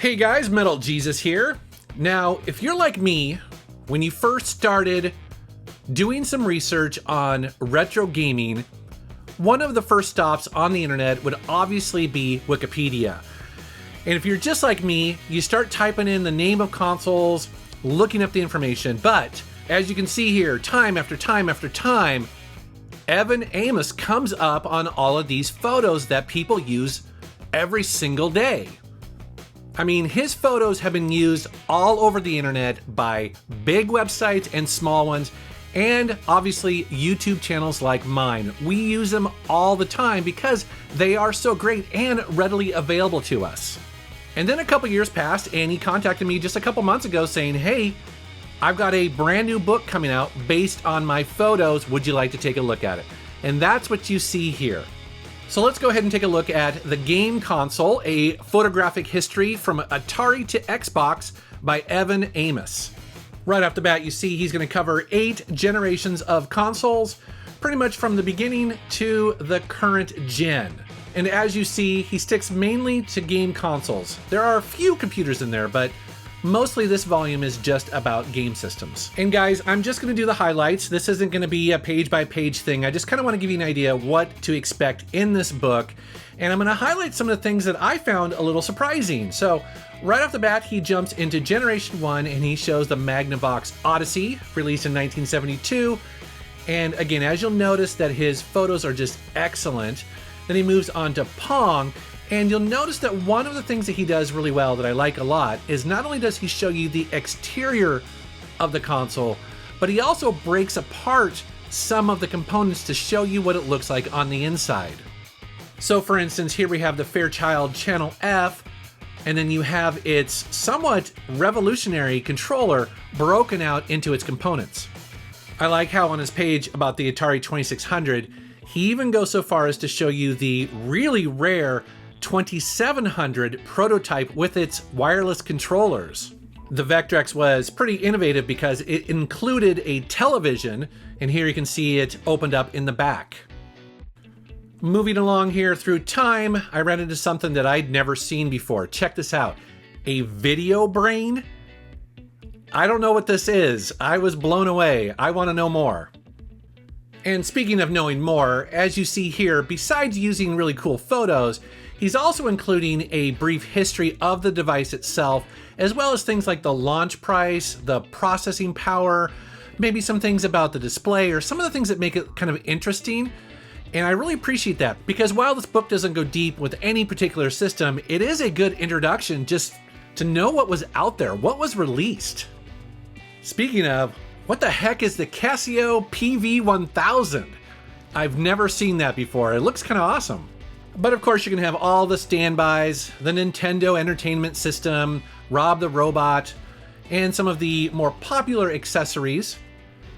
Hey guys, Metal Jesus here. Now, if you're like me, when you first started doing some research on retro gaming, one of the first stops on the internet would obviously be Wikipedia. And if you're just like me, you start typing in the name of consoles, looking up the information. But as you can see here, time after time after time, Evan Amos comes up on all of these photos that people use every single day. I mean, his photos have been used all over the internet by big websites and small ones, and obviously YouTube channels like mine. We use them all the time because they are so great and readily available to us. And then a couple years passed and he contacted me just a couple months ago saying, hey, I've got a brand new book coming out based on my photos. Would you like to take a look at it? And that's what you see here. So let's go ahead and take a look at The Game Console, a photographic history from Atari to Xbox by Evan Amos. Right off the bat, you see he's going to cover 8 generations of consoles, pretty much from the beginning to the current gen. And as you see, he sticks mainly to game consoles. There are a few computers in there, but mostly this volume is just about game systems. And guys, I'm just going to do the highlights. This isn't going to be a page-by-page thing. I just kind of want to give you an idea what to expect in this book. And I'm going to highlight some of the things that I found a little surprising. So right off the bat, he jumps into Generation 1 and he shows the Magnavox Odyssey, released in 1972. And again, as you'll notice that his photos are just excellent. Then he moves on to Pong. And you'll notice that one of the things that he does really well that I like a lot is not only does he show you the exterior of the console, but he also breaks apart some of the components to show you what it looks like on the inside. So for instance, here we have the Fairchild Channel F, and then you have its somewhat revolutionary controller broken out into its components. I like how on his page about the Atari 2600, he even goes so far as to show you the really rare 2700 prototype with its wireless controllers. The Vectrex was pretty innovative because it included a television, and here you can see it opened up in the back. Moving along here through time, I ran into something that I'd never seen before. Check this out. A video brain? I don't know what this is. I was blown away. I want to know more. And speaking of knowing more, as you see here, besides using really cool photos, he's also including a brief history of the device itself, as well as things like the launch price, the processing power, maybe some things about the display, or some of the things that make it kind of interesting. And I really appreciate that, because while this book doesn't go deep with any particular system, it is a good introduction just to know what was out there, what was released. Speaking of, what the heck is the Casio PV1000? I've never seen that before. It looks kind of awesome. But of course, you can have all the standbys, the Nintendo Entertainment System, Rob the Robot, and some of the more popular accessories.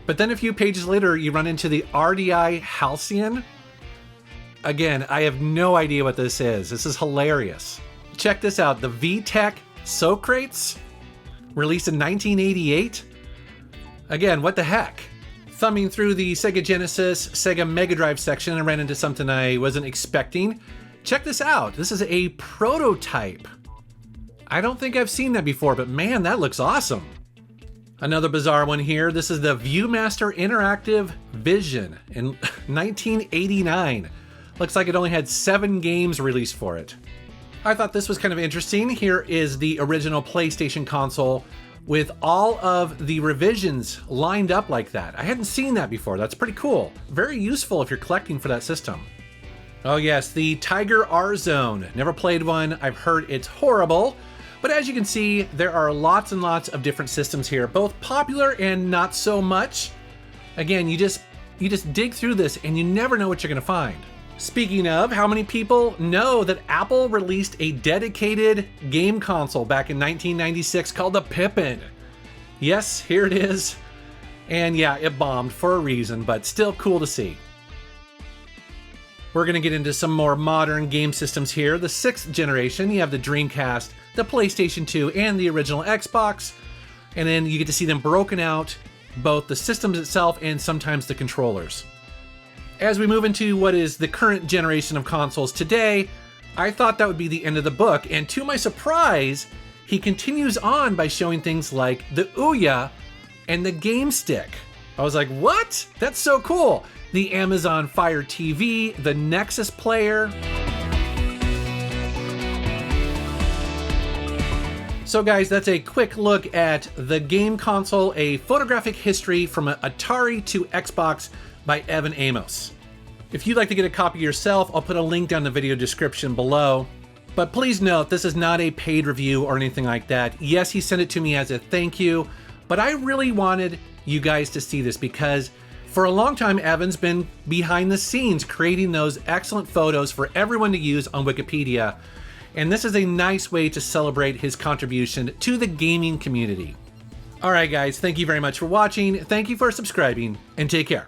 But then a few pages later, you run into the RDI Halcyon. Again, I have no idea what this is. This is hilarious. Check this out, the VTech Socrates, released in 1988. Again, what the heck? Thumbing through the Sega Genesis, Sega Mega Drive section, I ran into something I wasn't expecting. Check this out. This is a prototype. I don't think I've seen that before, but man, that looks awesome. Another bizarre one here. This is the Viewmaster Interactive Vision in 1989. Looks like it only had 7 games released for it. I thought this was kind of interesting. Here is the original PlayStation console with all of the revisions lined up like that. I hadn't seen that before. That's pretty cool. Very useful if you're collecting for that system. Oh yes, the Tiger R-Zone. Never played one. I've heard it's horrible. But as you can see, there are lots and lots of different systems here, both popular and not so much. Again, you just dig through this and you never know what you're gonna find. Speaking of, how many people know that Apple released a dedicated game console back in 1996 called the Pippin? Yes, here it is. And yeah, it bombed for a reason, but still cool to see. We're gonna get into some more modern game systems here. The 6th generation, you have the Dreamcast, the PlayStation 2, and the original Xbox. And then you get to see them broken out, both the systems itself and sometimes the controllers. As we move into what is the current generation of consoles today, I thought that would be the end of the book, and to my surprise, he continues on by showing things like the Ouya and the Game Stick. I was like, what? That's so cool. The Amazon Fire TV, the Nexus player. So guys, that's a quick look at the game console, a photographic history from Atari to Xbox by Evan Amos. If you'd like to get a copy yourself, I'll put a link down in the video description below. But please note, this is not a paid review or anything like that. Yes, he sent it to me as a thank you, but I really wanted you guys to see this because for a long time, Evan's been behind the scenes creating those excellent photos for everyone to use on Wikipedia. And this is a nice way to celebrate his contribution to the gaming community. All right, guys, thank you very much for watching. Thank you for subscribing, and take care.